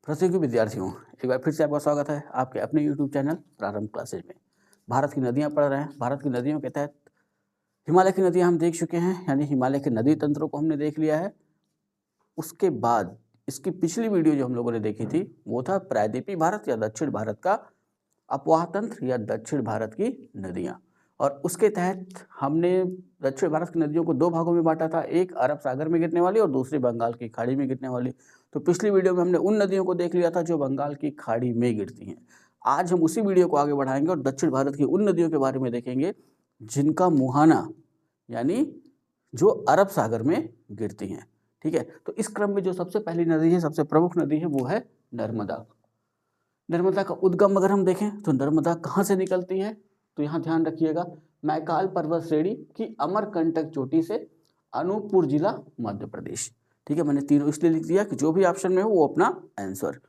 प्रतियोगी विद्यार्थियों, एक बार फिर से आपका स्वागत है आपके अपने यूट्यूब चैनल प्रारंभ क्लासेज में। भारत की नदियां पढ़ रहे हैं। भारत की नदियों के तहत हिमालय की नदियां हम देख चुके हैं, यानी हिमालय के नदी तंत्रों को हमने देख लिया है। उसके बाद इसकी पिछली वीडियो जो हम लोगों ने देखी थी वो था प्रायद्वीपीय भारत या दक्षिण भारत का अपवाह तंत्र या दक्षिण भारत की नदियां। और उसके तहत हमने दक्षिण भारत की नदियों को दो भागों में बांटा था, एक अरब सागर में गिरने वाली और दूसरी बंगाल की खाड़ी में गिरने वाली। तो पिछली वीडियो में हमने उन नदियों को देख लिया था जो बंगाल की खाड़ी में गिरती हैं। आज हम उसी वीडियो को आगे बढ़ाएंगे और दक्षिण भारत की उन नदियों के बारे में देखेंगे जिनका मुहाना यानी जो अरब सागर में गिरती हैं। ठीक है, तो इस क्रम में जो सबसे पहली नदी है, सबसे प्रमुख नदी है, वो है नर्मदा। नर्मदा का उद्गम अगर हम देखें तो नर्मदा कहाँ से निकलती है, तो यहाँ ध्यान रखिएगा, मैकाल पर्वत श्रेणी की अमरकंटक चोटी से, अनूपपुर जिला, मध्य प्रदेश। ठीक है, मैंने तीनों इसलिए लिख दिया कि जो भी ऑप्शन में हो वो अपना आंसर।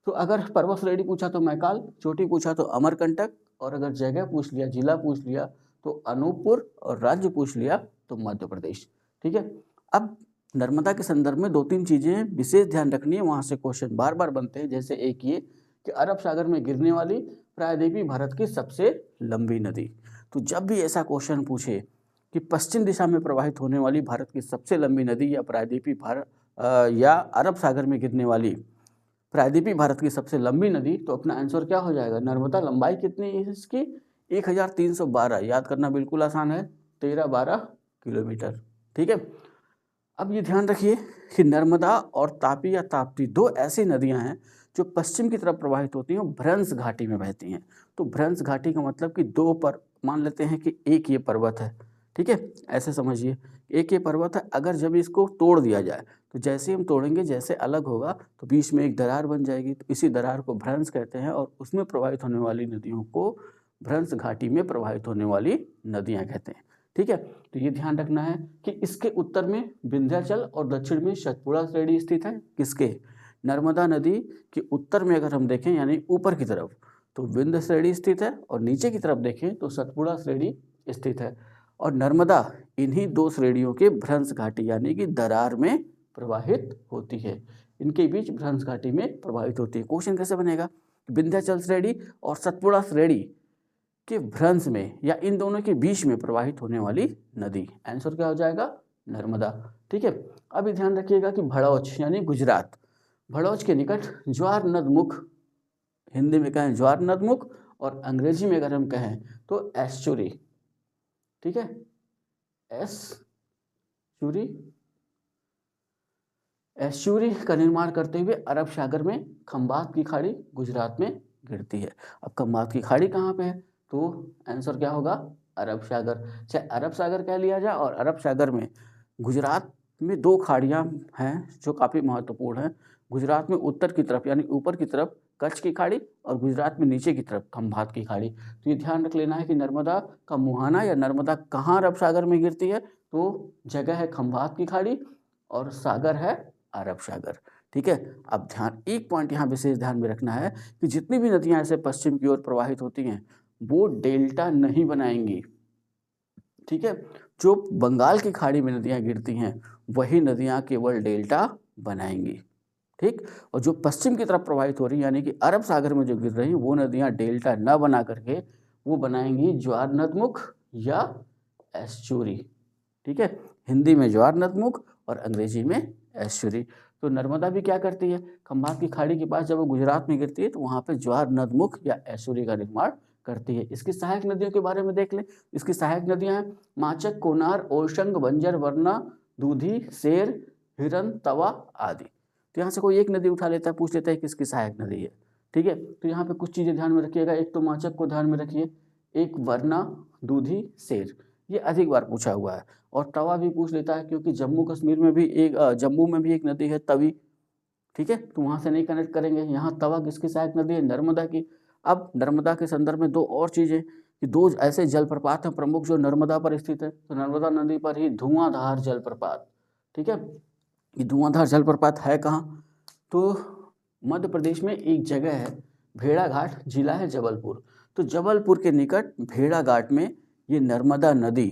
तो अगर पर्वत श्रेणी पूछा तो मैकाल, चोटी पूछा तो अमरकंटक, और अगर जगह पूछ लिया, जिला पूछ लिया तो अनूपपुर, और राज्य पूछ लिया तो मध्य प्रदेश। ठीक है, अब नर्मदा के संदर्भ में दो तीन चीजें विशेष ध्यान रखनी है, वहां से क्वेश्चन बार बार बनते हैं। जैसे एक ये कि अरब सागर में गिरने वाली प्रायद्वीपीय भारत की सबसे लंबी नदी। तो जब भी ऐसा क्वेश्चन पूछे कि पश्चिम दिशा में प्रवाहित होने वाली भारत की सबसे लंबी नदी या प्रायद्वीपीय भारत या अरब सागर में गिरने वाली प्रायद्वीपीय भारत की सबसे लंबी नदी, तो अपना आंसर क्या हो जाएगा, नर्मदा। लंबाई कितनी है इसकी, 1312। याद करना बिल्कुल आसान है, 13-12 किलोमीटर। ठीक है, अब ये ध्यान रखिए कि नर्मदा और तापी या ताप्ती दो ऐसी नदियां हैं जो पश्चिम की तरफ प्रवाहित होती हैं और भ्रंश घाटी में बहती हैं। तो भ्रंश घाटी का मतलब कि दो पर मान लेते हैं कि एक ये पर्वत है। ठीक है, ऐसे समझिए, एक ये पर्वत है, अगर जब इसको तोड़ दिया जाए तो जैसे हम तोड़ेंगे, जैसे अलग होगा तो बीच में एक दरार बन जाएगी, तो इसी दरार को भ्रंश कहते हैं और उसमें प्रवाहित होने वाली नदियों को भ्रंश घाटी में प्रवाहित होने वाली नदियाँ कहते हैं। ठीक है, तो ये ध्यान रखना है कि इसके उत्तर में विंध्याचल और दक्षिण में सतपुड़ा श्रेणी स्थित है। किसके, नर्मदा नदी के उत्तर में अगर हम देखें यानी ऊपर की तरफ तो विंध्य श्रेणी स्थित है, और नीचे की तरफ देखें तो सतपुड़ा श्रेणी स्थित है। और नर्मदा इन्हीं दो श्रेणियों के भ्रंश घाटी यानी कि दरार में प्रवाहित होती है, इनके बीच भ्रंश घाटी में प्रवाहित होती है। क्वेश्चन कैसे बनेगा, विंध्याचल श्रेणी और सतपुड़ा श्रेणी के भ्रंश में या इन दोनों के बीच में प्रवाहित होने वाली नदी, आंसर क्या हो जाएगा, नर्मदा। ठीक है, अभी ध्यान रखिएगा कि भड़ौच यानी गुजरात, भड़ौच के निकट ज्वार नदमुख, हिंदी में कहें ज्वार नदमुख और अंग्रेजी में अगर हम कहें तो एस्चुरी। ठीक है, एस्चुरी का निर्माण करते हुए अरब सागर में खंबात की खाड़ी गुजरात में गिरती है। अब खंबात की खाड़ी कहाँ पे है, तो आंसर क्या होगा, अरब सागर। चाहे अरब सागर कह लिया जाए, और अरब सागर में गुजरात में दो खाड़ियाँ हैं जो काफ़ी महत्वपूर्ण हैं। गुजरात में उत्तर की तरफ यानी ऊपर की तरफ कच्छ की खाड़ी, और गुजरात में नीचे की तरफ खंबात की खाड़ी। तो ये ध्यान रख लेना है कि नर्मदा का मुहाना या नर्मदा कहाँ अरब सागर में गिरती है, तो जगह है खंबात की खाड़ी और सागर है अरब सागर। ठीक है, अब ध्यान एक पॉइंट यहाँ विशेष ध्यान में रखना है कि जितनी भी नदियाँ ऐसे पश्चिम की ओर प्रवाहित होती हैं वो डेल्टा नहीं बनाएंगी। ठीक है, जो बंगाल की खाड़ी में नदियाँ गिरती हैं वही नदियाँ केवल डेल्टा बनाएंगी। ठीक, और जो पश्चिम की तरफ प्रवाहित हो रही यानी कि अरब सागर में जो गिर रही वो नदियाँ डेल्टा न बना करके वो बनाएंगी ज्वार नदमुख या एस्चुरी। ठीक है, हिंदी में ज्वार नदमुख और अंग्रेजी में एस्चुरी। तो नर्मदा भी क्या करती है, खंबात की खाड़ी के पास जब वो गुजरात में गिरती है तो वहाँ पे ज्वार नदमुख या एस्चुरी का निर्माण करती है। इसकी सहायक नदियों के बारे में देख लें। इसकी सहायक नदियाँ हैं माचक, कोनार, ओरसंग, बंजर, वरना, दूधी, शेर, हिरन, तवा आदि। तो यहाँ से कोई एक नदी उठा लेता है, पूछ लेता है किसकी सहायक नदी है। ठीक है, तो यहाँ पे कुछ चीज़ें ध्यान में रखिएगा। एक तो माचक को ध्यान में रखिए, एक वरना, दूधी, शेर, ये अधिक बार पूछा हुआ है। और तवा भी पूछ लेता है क्योंकि जम्मू कश्मीर में भी जम्मू में भी एक नदी है तवी। ठीक है, तो वहाँ से नहीं कनेक्ट करेंगे। यहाँ तवा किसकी सहायक नदी है, नर्मदा की। अब नर्मदा के संदर्भ में दो और चीज़ें कि दो ऐसे जलप्रपात हैं प्रमुख जो नर्मदा पर स्थित है। तो नर्मदा नदी पर ही धुआंधार जलप्रपात। ठीक है, ये धुआंधार जलप्रपात है कहाँ, तो मध्य प्रदेश में एक जगह है भेड़ाघाट, जिला है जबलपुर। तो जबलपुर के निकट भेड़ाघाट में ये नर्मदा नदी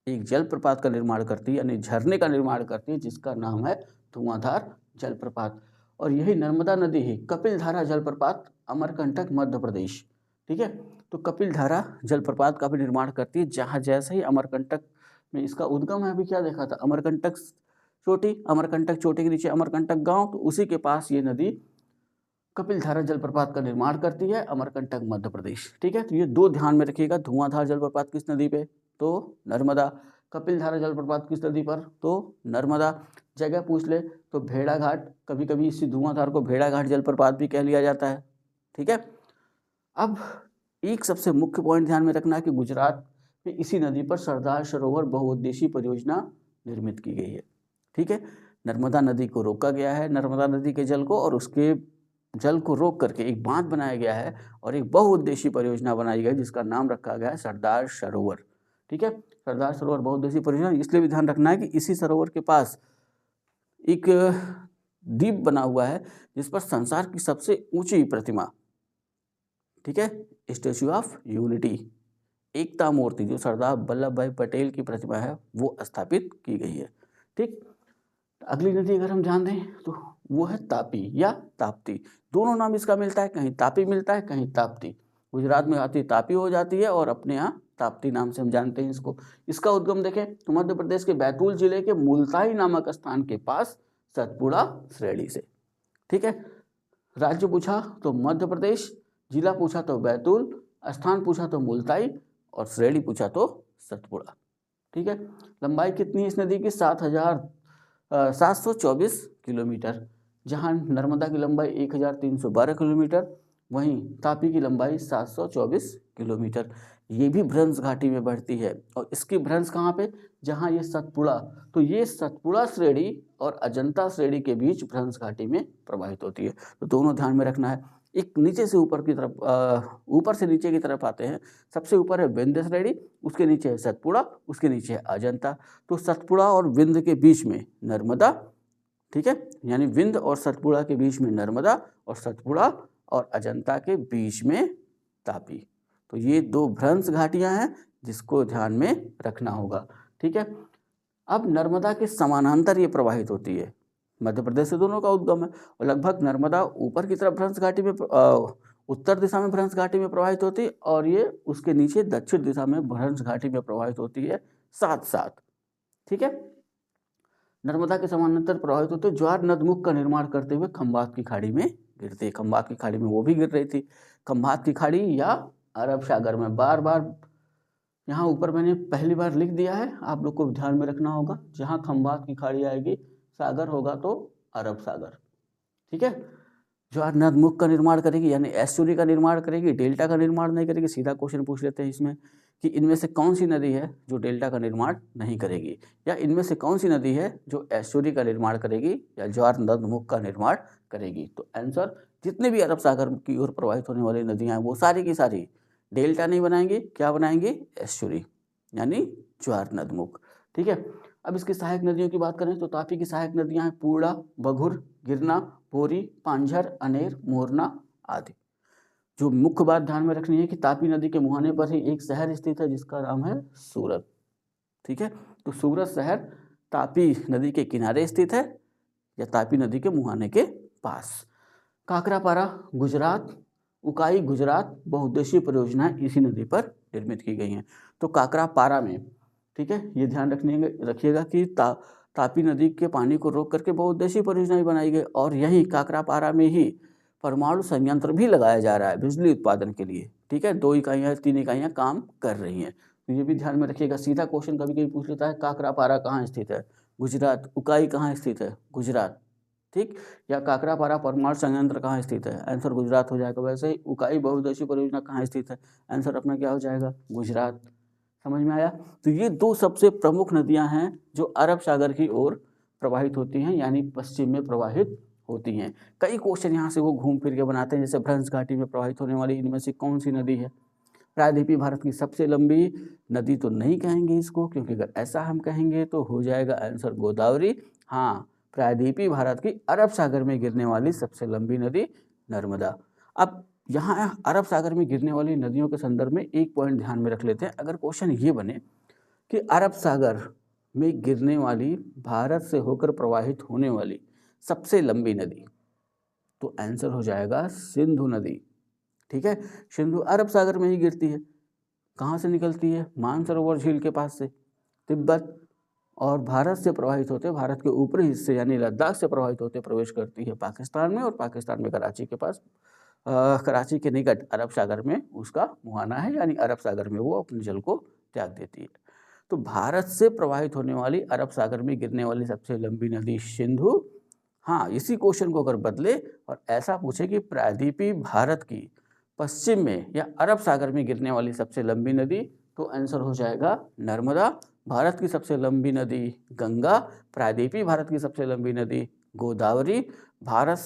एक जलप्रपात का निर्माण करती है यानी झरने का निर्माण करती है जिसका नाम है धुआंधार जलप्रपात। और यही नर्मदा नदी ही कपिल धारा जलप्रपात अमरकंटक मध्य प्रदेश, ठीक है। तो कपिल धारा जलप्रपात का भी निर्माण करती है, जहाँ जैसे ही अमरकंटक में इसका उद्गम है, अभी क्या देखा था, अमरकंटक चोटी के नीचे अमरकंटक गांव, तो उसी के पास ये नदी कपिल धारा जलप्रपात का निर्माण करती है, अमरकंटक मध्य प्रदेश, ठीक है। तो ये दो ध्यान में रखिएगा, धुआंधार जलप्रपात किस नदी पे, तो नर्मदा। कपिल धारा जलप्रपात किस नदी पर, तो नर्मदा। जगह पूछ ले तो भेड़ा घाट, कभी कभी इसी धुआंधार को भेड़ा घाट जलप्रपात भी कह लिया जाता है, ठीक है। अब एक सबसे मुख्य पॉइंट ध्यान में रखना है कि गुजरात में इसी नदी पर सरदार सरोवर बहुउद्देशीय परियोजना निर्मित की गई है, ठीक है। नर्मदा नदी को रोका गया है, नर्मदा नदी के जल को, और उसके जल को रोक करके एक बांध बनाया गया है और एक बहुउद्देशीय परियोजना बनाई गई जिसका नाम रखा गया है सरदार सरोवर, ठीक है। सरदार सरोवर बहुउद्देशीय परियोजना इसलिए भी ध्यान रखना है कि इसी सरोवर के पास एक द्वीप बना हुआ है जिस पर संसार की सबसे ऊंची प्रतिमा, ठीक है, स्टैच्यू ऑफ यूनिटी, एकता मूर्ति, जो सरदार वल्लभ भाई पटेल की प्रतिमा है, वो स्थापित की गई है, ठीक। अगली नदी अगर हम ध्यान दें तो वो है तापी या ताप्ती। दोनों नाम इसका मिलता है, कहीं तापी मिलता है, कहीं ताप्ती। गुजरात में आती तापी हो जाती है और अपने यहाँ ताप्ती नाम से हम जानते हैं इसको। इसका उद्गम देखें तो मध्य प्रदेश के बैतूल जिले के मुल्ताई नामक स्थान के पास सतपुड़ा श्रेणी से, ठीक है। राज्य पूछा तो मध्य प्रदेश, जिला पूछा तो बैतूल, स्थान पूछा तो मुल्ताई, और श्रेणी पूछा तो सतपुड़ा, ठीक है। लंबाई कितनी है इस नदी की, 724 किलोमीटर, जहां नर्मदा की लंबाई 1312 किलोमीटर, वहीं तापी की लंबाई 724 किलोमीटर। ये भी भ्रंश घाटी में बढ़ती है, और इसकी भ्रंश कहाँ पे, जहाँ ये सतपुड़ा, तो ये सतपुड़ा श्रेणी और अजंता श्रेणी के बीच भ्रंश घाटी में प्रवाहित होती है। तो दोनों ध्यान में रखना है। एक नीचे से ऊपर की तरफ, ऊपर से नीचे की तरफ आते हैं। सबसे ऊपर है विंध्य श्रेणी, उसके नीचे है सतपुड़ा, उसके नीचे है अजंता। तो सतपुड़ा और विंध्य के बीच में नर्मदा, ठीक है, यानी विंध्य और सतपुड़ा के बीच में नर्मदा, और सतपुड़ा और अजंता के बीच में तापी। तो ये दो भ्रंश घाटियां हैं जिसको ध्यान में रखना होगा, ठीक है। अब नर्मदा के समानांतर ये प्रवाहित होती है, मध्य प्रदेश से दोनों का उद्गम है, और लगभग नर्मदा ऊपर की तरफ भ्रंश घाटी में, उत्तर दिशा में भ्रंश घाटी में प्रवाहित होती है, और ये उसके नीचे दक्षिण दिशा में भ्रंश घाटी में प्रवाहित होती है साथ साथ, ठीक है। नर्मदा के समानांतर प्रवाहित होते ज्वार नदमुख का निर्माण करते हुए खंभात की खाड़ी में गिरती है। खंभात की खाड़ी में वो भी गिर रही थी, खंभात की खाड़ी या अरब सागर में। बार बार यहाँ ऊपर मैंने पहली बार लिख दिया है, आप लोग को ध्यान में रखना होगा, जहाँ खंभात की खाड़ी आएगी, सागर होगा तो अरब सागर, ठीक है। ज्वार नदमुख का निर्माण करेगी, यानी एस्चुरी का निर्माण करेगी, डेल्टा का निर्माण नहीं करेगी। सीधा क्वेश्चन पूछ लेते हैं इसमें कि इनमें से कौन सी नदी है जो डेल्टा का निर्माण नहीं करेगी, या इनमें से कौन सी नदी है जो एस्चुरी का निर्माण करेगी या ज्वार नदमुख का निर्माण करेगी। तो आंसर, जितने भी अरब सागर की ओर प्रवाहित होने वाली नदियाँ हैं वो सारी की सारी डेल्टा नहीं बनाएंगे, क्या बनाएंगे, एस्चुरी, यानी ज्वार नदमुख, ठीक है। अब इसकी सहायक नदियों की बात करें तो तापी की सहायक नदियां हैं पूर्णा, बघुर, गिरना, पोरी, पांझर, अनेर, मोरना आदि। जो मुख्य बात ध्यान में रखनी है कि तापी नदी के मुहाने पर ही एक शहर स्थित है जिसका नाम है सूरत, ठीक है। तो सूरत शहर तापी नदी के किनारे स्थित है या तापी नदी के मुहाने के पास। काकरापारा गुजरात, उकाई गुजरात बहुउद्देशीय परियोजनाएं इसी नदी पर निर्मित की गई हैं। तो काकरापारा में, ठीक है, ये ध्यान रखिएगा कि तापी नदी के पानी को रोक करके बहुउद्देशीय परियोजनाएं बनाई गई, और यही काकरापारा में ही परमाणु संयंत्र भी लगाया जा रहा है बिजली उत्पादन के लिए, ठीक है। 2 इकाइयाँ 3 इकाइयाँ काम कर रही हैं, तो ये भी ध्यान में रखिएगा। सीधा क्वेश्चन कभी कभी पूछ लेता है काकरापारा कहाँ स्थित है, गुजरात। उकाई कहाँ स्थित है, गुजरात, ठीक। या काकरापारा परमाणु संयंत्र कहाँ स्थित है, आंसर गुजरात हो जाएगा। वैसे ही उकाई बहुउद्देशीय परियोजना कहाँ स्थित है, आंसर अपना क्या हो जाएगा, गुजरात। समझ में आया। तो ये दो सबसे प्रमुख नदियां हैं जो अरब सागर की ओर प्रवाहित होती हैं, यानी पश्चिम में प्रवाहित होती हैं। कई क्वेश्चन यहाँ से वो घूम फिर के बनाते हैं, जैसे भ्रंश घाटी में प्रवाहित होने वाली इनमें से कौन सी नदी है। प्रायद्वीपीय भारत की सबसे लंबी नदी तो नहीं कहेंगे इसको, क्योंकि अगर ऐसा हम कहेंगे तो हो जाएगा आंसर गोदावरी। हाँ, प्रायद्वीपीय भारत की अरब सागर में गिरने वाली सबसे लंबी नदी नर्मदा। अब यहाँ अरब सागर में गिरने वाली नदियों के संदर्भ में एक पॉइंट ध्यान में रख लेते हैं। अगर क्वेश्चन ये बने कि अरब सागर में गिरने वाली, भारत से होकर प्रवाहित होने वाली सबसे लंबी नदी, तो आंसर हो जाएगा सिंधु नदी। ठीक है, सिंधु अरब सागर में ही गिरती है। कहाँ से निकलती है? मानसरोवर झील के पास से, तिब्बत और भारत से प्रवाहित होते, भारत के ऊपरी हिस्से यानी लद्दाख से प्रवाहित होते प्रवेश करती है पाकिस्तान में, और पाकिस्तान में कराची के पास कराची के निकट अरब सागर में उसका मुहाना है, यानी अरब सागर में वो अपने जल को त्याग देती है। तो भारत से प्रवाहित होने वाली, अरब सागर में गिरने वाली सबसे लंबी नदी सिंधु। हाँ, इसी क्वेश्चन को अगर बदले और ऐसा पूछे कि प्रायद्वीपीय भारत की पश्चिम में या अरब सागर में गिरने वाली सबसे लंबी नदी, तो आंसर हो जाएगा नर्मदा। भारत की सबसे लंबी नदी गंगा, प्रायद्वीपीय भारत की सबसे लंबी नदी गोदावरी, भारत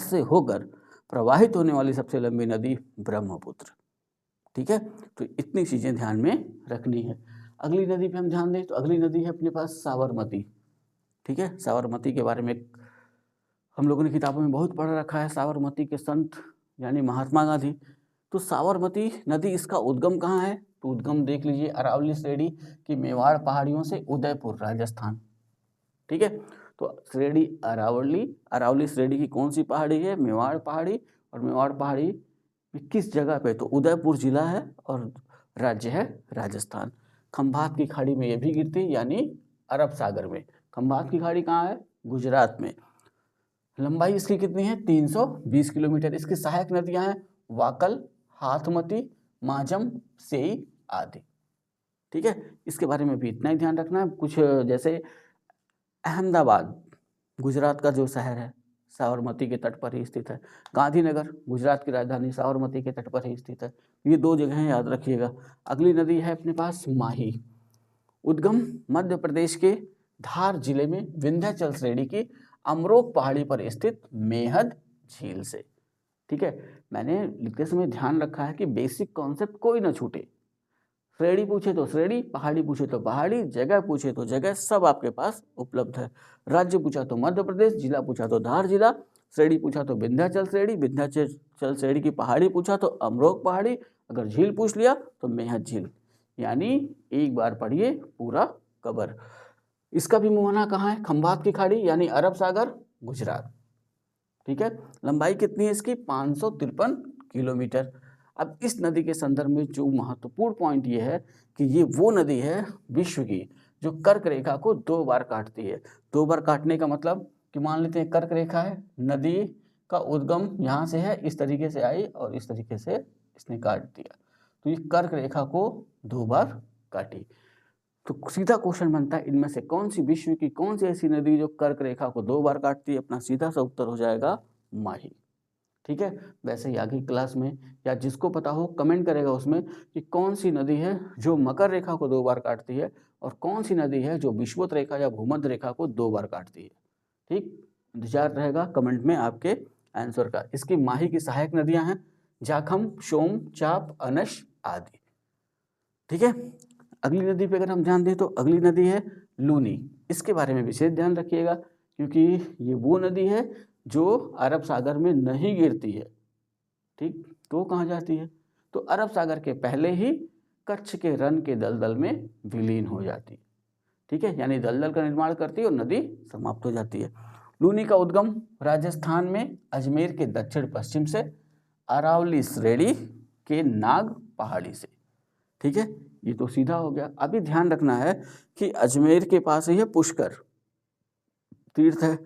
से होकर प्रवाहित होने वाली सबसे लंबी नदी ब्रह्मपुत्र। ठीक है, तो इतनी चीज़ें ध्यान में रखनी है। अगली नदी पे हम ध्यान दें तो अगली नदी है अपने पास साबरमती। ठीक है, साबरमती के बारे में हम लोगों ने किताबों में बहुत पढ़ रखा है। साबरमती के संत यानी महात्मा गांधी। तो साबरमती नदी, इसका उद्गम कहाँ है? तो उद्गम देख लीजिए अरावली श्रेणी की मेवाड़ पहाड़ियों से, उदयपुर राजस्थान। ठीक है, तो श्रेणी अरावली श्रेणी की कौन सी पहाड़ी है? मेवाड़ पहाड़ी। और मेवाड़ पहाड़ी किस जगह पे? तो उदयपुर जिला है और राज्य है राजस्थान। खंभात की खाड़ी में ये भी गिरती है, यानी अरब सागर में। खंभात की खाड़ी कहाँ है? गुजरात में। लंबाई इसकी कितनी है? 320 किलोमीटर। इसकी सहायक नदियां हैं वाकल, हाथमती, माजम, सेई आदि। ठीक है, इसके बारे में भी इतना ही ध्यान रखना है। कुछ जैसे अहमदाबाद गुजरात का जो शहर है, साबरमती के तट पर ही स्थित है। गांधीनगर गुजरात की राजधानी साबरमती के तट पर ही स्थित है। ये दो जगहें याद रखिएगा। अगली नदी है अपने पास माही। उद्गम मध्य प्रदेश के धार जिले में विंध्याचल श्रेणी की अमरोक पहाड़ी पर स्थित मेहद झील से। ठीक है, मैंने लिखते समय ध्यान रखा है कि बेसिक कॉन्सेप्ट कोई ना छूटे। श्रेणी पूछे तो श्रेणी, पहाड़ी पूछे तो पहाड़ी, जगह पूछे तो जगह, सब आपके पास उपलब्ध है। राज्य पूछा तो मध्य प्रदेश, जिला पूछा तो धार जिला, श्रेणी पूछा तो विंध्याचल श्रेणी, विंध्याचल श्रेणी की पहाड़ी पूछा तो अमरोक पहाड़ी, अगर झील पूछ लिया तो मेहद झील। यानी एक बार पढ़िए पूरा कवर। इसका भी मुहाना कहाँ है? खंभात की खाड़ी यानी अरब सागर गुजरात। ठीक है, लंबाई कितनी है इसकी? 553 किलोमीटर। अब इस नदी के संदर्भ में जो महत्वपूर्ण पॉइंट ये है कि ये वो नदी है विश्व की जो कर्क रेखा को 2 बार काटती है। 2 बार काटने का मतलब कि मान लेते हैं कर्क रेखा है, नदी का उद्गम यहाँ से है, इस तरीके से आई और इस तरीके से इसने काट दिया, तो ये कर्क रेखा को 2 बार काटी। तो सीधा क्वेश्चन बनता है इनमें से कौन सी विश्व की कौन सी ऐसी नदी जो कर्क रेखा को 2 बार काटती है? अपना सीधा सा उत्तर हो जाएगा माही। ठीक है, वैसे ही आगे क्लास में या जिसको पता हो कमेंट करेगा उसमें कि कौन सी नदी है जो मकर रेखा को 2 बार काटती है और कौन सी नदी है जो विषुवत रेखा या भूमध्य रेखा को 2 बार काटती है। ठीक, इंतजार रहेगा कमेंट में आपके आंसर का। इसकी माही की सहायक नदियां हैं जाखम, सोम, चाप, अनश आदि। ठीक है, अगली नदी पे अगर हम ध्यान दें तो अगली नदी है लूनी। इसके बारे में विशेष ध्यान रखिएगा क्योंकि ये वो नदी है जो अरब सागर में नहीं गिरती है। ठीक, तो कहाँ जाती है? तो अरब सागर के पहले ही कच्छ के रन के दलदल में विलीन हो जाती है। ठीक है, यानी दलदल का निर्माण करती है और नदी समाप्त हो जाती है। लूनी का उद्गम राजस्थान में अजमेर के दक्षिण पश्चिम से, अरावली श्रेणी के नाग पहाड़ी से। ठीक है, ये तो सीधा हो गया। अभी ध्यान रखना है कि अजमेर के पास ही है पुष्कर तीर्थ है।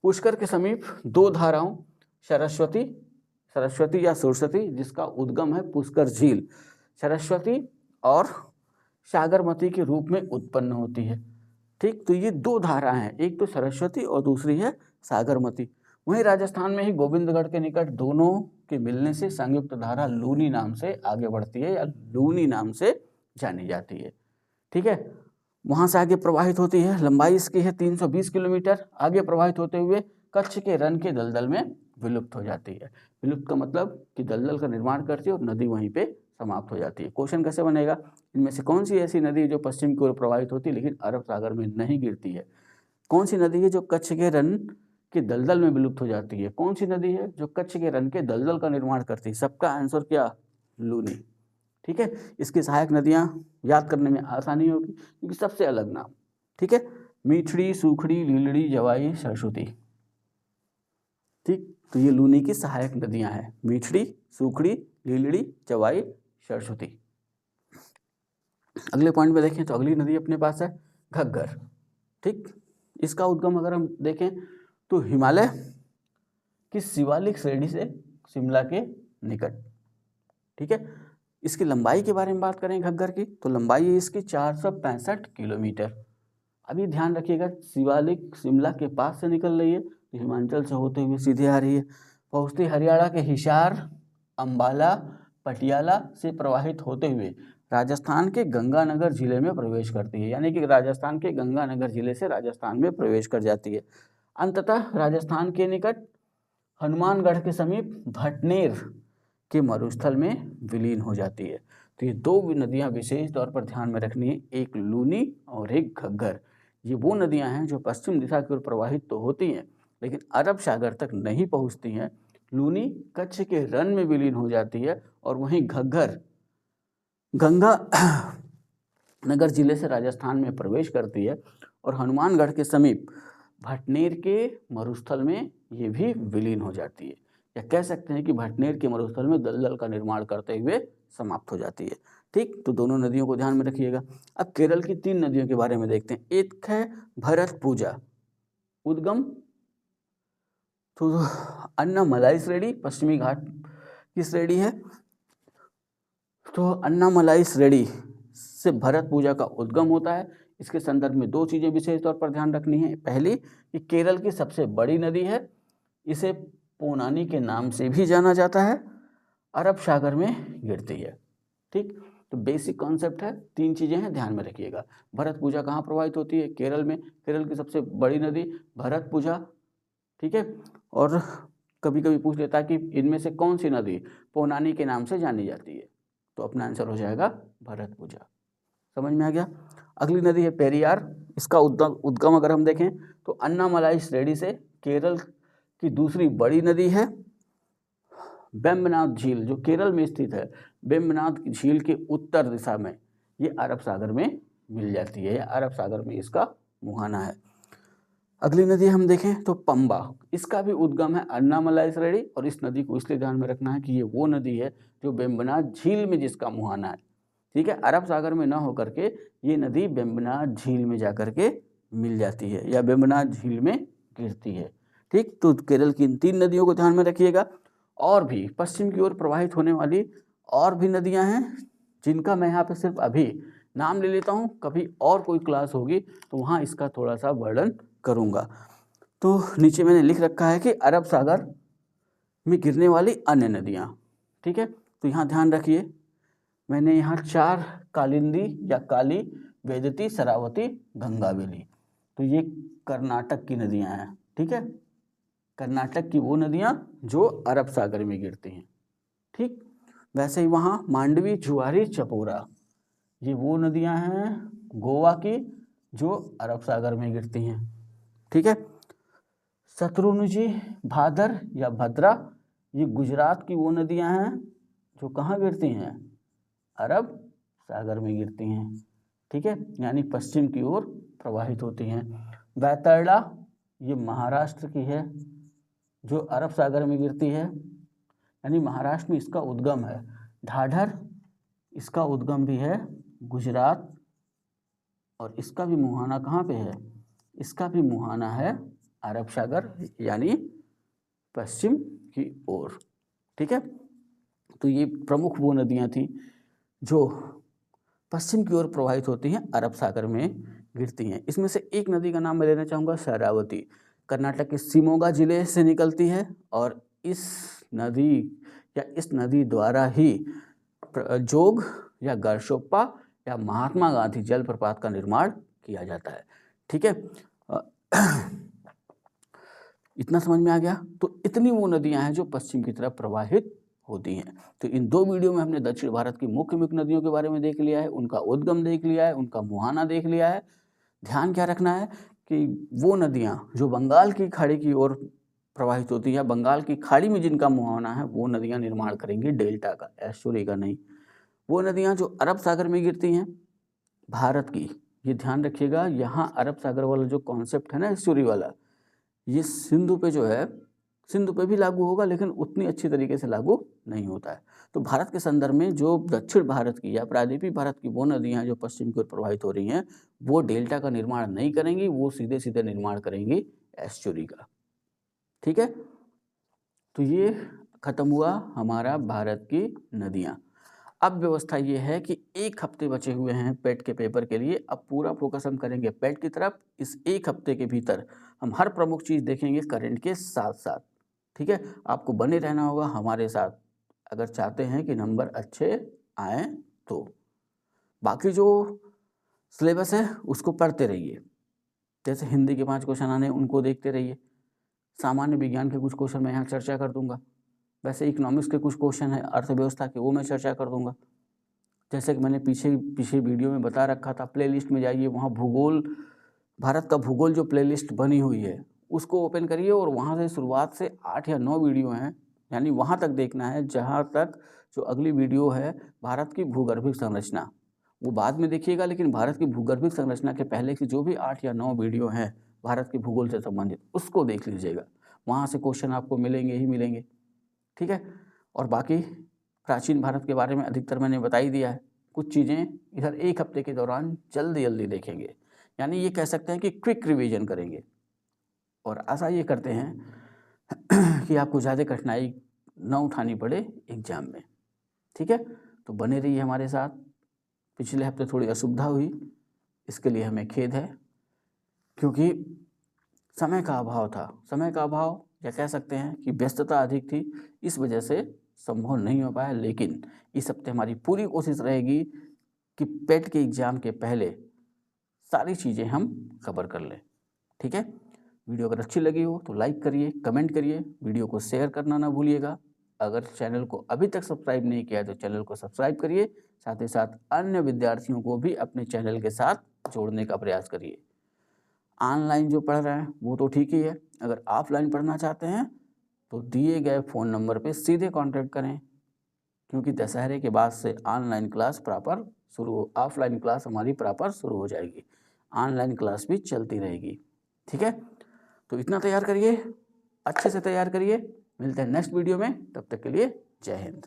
पुष्कर के समीप 2 धाराओं सरस्वती या सुरसती जिसका उद्गम है पुष्कर झील, सरस्वती और सागरमती के रूप में उत्पन्न होती है। ठीक, तो ये 2 धाराएं हैं, एक तो सरस्वती और दूसरी है सागरमती। वहीं राजस्थान में ही गोविंदगढ़ के निकट दोनों के मिलने से संयुक्त धारा लूनी नाम से आगे बढ़ती है या लूनी नाम से जानी जाती है। ठीक है, वहां से आगे प्रवाहित होती है, लंबाई इसकी है 320 किलोमीटर। आगे प्रवाहित होते हुए कच्छ के रन के दलदल में विलुप्त हो जाती है। विलुप्त का मतलब कि दलदल का निर्माण करती है और नदी वहीं पे समाप्त हो जाती है। क्वेश्चन कैसे बनेगा? इनमें से कौन सी ऐसी नदी जो पश्चिम की ओर प्रवाहित होती है लेकिन अरब सागर में नहीं गिरती है? कौन सी नदी है जो कच्छ के रन के दलदल में विलुप्त हो जाती है? कौन सी नदी है जो कच्छ के रन के दलदल का निर्माण करती है? सबका आंसर क्या? लूनी। ठीक है, इसकी सहायक नदियां याद करने में आसानी होगी क्योंकि सबसे अलग नाम। ठीक है, मीठड़ी, सूखड़ी, लीलड़ी, जवाई, सरस्वती। ठीक, तो ये लूनी की सहायक नदियां हैं, मीठड़ी, सूखड़ी, लीलड़ी, जवाई, सरस्वती। अगले पॉइंट में देखें तो अगली नदी अपने पास है घग्गर। ठीक, इसका उद्गम अगर हम देखें तो हिमालय की शिवालिक श्रेणी से शिमला के निकट। ठीक है, इसकी लंबाई के बारे में बात करें घग्गर की, तो लंबाई है इसकी 465 किलोमीटर। अभी ध्यान रखिएगा, शिवालिक शिमला के पास से निकल रही है, तो हिमाचल से होते हुए सीधे आ रही है, पहुँचती हरियाणा के हिसार, अंबाला, पटियाला से प्रवाहित होते हुए राजस्थान के गंगानगर जिले में प्रवेश करती है, यानी कि राजस्थान के गंगानगर जिले से राजस्थान में प्रवेश कर जाती है। अंततः राजस्थान के निकट हनुमानगढ़ के समीप भटनेर के मरुस्थल में विलीन हो जाती है। तो ये दो नदियां विशेष तौर पर ध्यान में रखनी है, एक लूनी और एक घग्गर। ये वो नदियां हैं जो पश्चिम दिशा की ओर प्रवाहित तो होती हैं लेकिन अरब सागर तक नहीं पहुंचती हैं। लूनी कच्छ के रन में विलीन हो जाती है और वहीं घग्गर गंगा नगर जिले से राजस्थान में प्रवेश करती है और हनुमानगढ़ के समीप भटनेर के मरुस्थल में ये भी विलीन हो जाती है, या कह सकते हैं कि भटनेर के मरुस्थल में दलदल का निर्माण करते हुए समाप्त हो जाती है। ठीक, तो दोनों नदियों को ध्यान में रखिएगा। अब केरल की 3 नदियों के बारे में देखते हैं। एक है भरतपुजा, उद्गम तो अन्नामलाई श्रेणी, पश्चिमी घाट की श्रेणी है। तो अन्नामलाई श्रेणी से भरतपुजा का उद्गम होता है। इसके संदर्भ में 2 चीज़ें विशेष तौर पर ध्यान रखनी है। पहली कि केरल की सबसे बड़ी नदी है, इसे पोनानी के नाम से भी जाना जाता है, अरब सागर में गिरती है। ठीक, तो बेसिक कॉन्सेप्ट है, 3 चीज़ें हैं, ध्यान में रखिएगा। भरतपुजा कहाँ प्रवाहित होती है? केरल में। केरल की सबसे बड़ी नदी भरतपुजा। ठीक है, और कभी कभी पूछ लेता है कि इनमें से कौन सी नदी पोनानी के नाम से जानी जाती है, तो अपना आंसर हो जाएगा भरतपुजा। समझ में आ गया। अगली नदी है पेरियार। इसका उद्गम अगर हम देखें तो अन्नामलाई श्रेणी से केरल की दूसरी बड़ी नदी है। वेम्बनाड झील जो केरल में स्थित है, वेम्बनाड झील के उत्तर दिशा में ये अरब सागर में मिल जाती है, अरब सागर में इसका मुहाना है। अगली नदी हम देखें तो पंबा। इसका भी उद्गम है अन्नामलाई श्रेणी, और इस नदी को इसलिए ध्यान में रखना है कि ये वो नदी है जो वेम्बनाड झील में जिसका मुहाना है। ठीक है, अरब सागर में न होकर के ये नदी वेम्बनाड झील में जाकर के मिल जाती है या वेम्बनाड झील में गिरती है। ठीक, तो केरल की इन 3 नदियों को ध्यान में रखिएगा। और भी पश्चिम की ओर प्रवाहित होने वाली और भी नदियां हैं जिनका मैं यहाँ पे सिर्फ अभी नाम ले लेता हूँ, कभी और कोई क्लास होगी तो वहाँ इसका थोड़ा सा वर्णन करूँगा। तो नीचे मैंने लिख रखा है कि अरब सागर में गिरने वाली अन्य नदियाँ। ठीक है, तो यहाँ ध्यान रखिए, मैंने यहाँ 4 कालिंदी या काली, वेदती, शरावती, गंगावेली, तो ये कर्नाटक की नदियाँ हैं। ठीक है, कर्नाटक की वो नदियाँ जो अरब सागर में गिरती हैं। ठीक, वैसे ही वहाँ मांडवी, जुआरी, चपोरा, ये वो नदियाँ हैं गोवा की जो अरब सागर में गिरती हैं। ठीक है, शत्रुंजय, भादर या भद्रा, ये गुजरात की वो नदियाँ हैं जो कहाँ गिरती हैं? अरब सागर में गिरती हैं। ठीक है, यानी पश्चिम की ओर प्रवाहित होती हैं। बैतरणी ये महाराष्ट्र की है जो अरब सागर में गिरती है, यानी महाराष्ट्र में इसका उद्गम है। ढाढर, इसका उद्गम भी है गुजरात, और इसका भी मुहाना कहाँ पे है? इसका भी मुहाना है अरब सागर यानी पश्चिम की ओर। ठीक है, तो ये प्रमुख वो नदियाँ थी जो पश्चिम की ओर प्रवाहित होती हैं, अरब सागर में गिरती हैं। इसमें से एक नदी का नाम मैं लेना चाहूँगा, शरावती, कर्नाटक के शिमोगा जिले से निकलती है, और इस नदी द्वारा ही जोग या गरशोप्पा या महात्मा गांधी जलप्रपात का निर्माण किया जाता है। ठीक है, इतना समझ में आ गया। तो इतनी वो नदियां हैं जो पश्चिम की तरफ प्रवाहित होती हैं। तो इन 2 वीडियो में हमने दक्षिण भारत की मुख्य नदियों के बारे में देख लिया है, उनका उद्गम देख लिया है, उनका मुहाना देख लिया है। ध्यान क्या रखना है कि वो नदियां जो बंगाल की खाड़ी की ओर प्रवाहित होती है, बंगाल की खाड़ी में जिनका मुहाना है, वो नदियां निर्माण करेंगी डेल्टा का, एस्चुरी का नहीं। वो नदियां जो अरब सागर में गिरती हैं, भारत की ये ध्यान रखिएगा, यहाँ अरब सागर वाला जो कॉन्सेप्ट है ना एस्चुरी वाला, ये सिंधु पे जो है, सिंधु पे भी लागू होगा लेकिन उतनी अच्छी तरीके से लागू नहीं होता है। तो भारत के संदर्भ में जो दक्षिण भारत की या प्रायद्वीपीय भारत की वो नदियाँ जो पश्चिम की ओर प्रवाहित हो रही हैं, वो डेल्टा का निर्माण नहीं करेंगी, वो सीधे-सीधे निर्माण करेंगी एस्चुरी का। ठीक है? तो ये खत्म हुआ हमारा भारत की नदियाँ। अब व्यवस्था ये है कि 1 हफ्ते बचे हुए हैं पेट के पेपर के लिए। अब पूरा फोकस हम करेंगे पेट की तरफ। इस 1 हफ्ते के भीतर हम हर प्रमुख चीज़ देखेंगे करंट के साथ-साथ। ठीक है? आपको बने रहना होगा हमारे साथ, अगर चाहते हैं कि नंबर अच्छे आएँ तो। बाकी जो सिलेबस है उसको पढ़ते रहिए। जैसे हिंदी के 5 क्वेश्चन आने उनको देखते रहिए। सामान्य विज्ञान के कुछ क्वेश्चन मैं यहाँ चर्चा कर दूँगा। वैसे इकोनॉमिक्स के कुछ क्वेश्चन हैं अर्थव्यवस्था के, वो मैं चर्चा कर दूँगा। जैसे कि मैंने पीछे वीडियो में बता रखा था, प्लेलिस्ट में जाइए, वहाँ भूगोल, भारत का भूगोल जो प्लेलिस्ट बनी हुई है उसको ओपन करिए और वहाँ से शुरुआत से 8 या 9 वीडियो हैं, यानी वहाँ तक देखना है जहाँ तक जो अगली वीडियो है भारत की भूगर्भिक संरचना, वो बाद में देखिएगा, लेकिन भारत की भूगर्भिक संरचना के पहले की जो भी 8 या 9 वीडियो हैं भारत के भूगोल से संबंधित, उसको देख लीजिएगा। वहाँ से क्वेश्चन आपको मिलेंगे ही मिलेंगे। ठीक है? और बाकी प्राचीन भारत के बारे में अधिकतर मैंने बता ही दिया है। कुछ चीज़ें इधर 1 हफ्ते के दौरान जल्दी-जल्दी देखेंगे। यानी ये कह सकते हैं कि क्विक रिवीजन करेंगे और आशा ये करते हैं कि आपको ज़्यादा कठिनाई ना उठानी पड़े एग्ज़ाम में। ठीक है? तो बने रहिए हमारे साथ। पिछले हफ्ते थोड़ी असुविधा हुई, इसके लिए हमें खेद है, क्योंकि समय का अभाव था। समय का अभाव या कह सकते हैं कि व्यस्तता अधिक थी, इस वजह से संभव नहीं हो पाया। लेकिन इस हफ्ते हमारी पूरी कोशिश रहेगी कि पेट के एग्ज़ाम के पहले सारी चीज़ें हम कवर कर लें। ठीक है? वीडियो अगर अच्छी लगी हो तो लाइक करिए, कमेंट करिए, वीडियो को शेयर करना ना भूलिएगा। अगर चैनल को अभी तक सब्सक्राइब नहीं किया है तो चैनल को सब्सक्राइब करिए, साथ ही साथ अन्य विद्यार्थियों को भी अपने चैनल के साथ जोड़ने का प्रयास करिए। ऑनलाइन जो पढ़ रहे हैं वो तो ठीक ही है, अगर ऑफलाइन पढ़ना चाहते हैं तो दिए गए फ़ोन नंबर पे सीधे कॉन्टैक्ट करें, क्योंकि दशहरे के बाद से online class proper offline class हमारी प्रॉपर शुरू हो जाएगी। ऑनलाइन क्लास भी चलती रहेगी। ठीक है? तो इतना तैयार करिए, अच्छे से तैयार करिए। मिलते हैं नेक्स्ट वीडियो में, तब तक के लिए जय हिंद।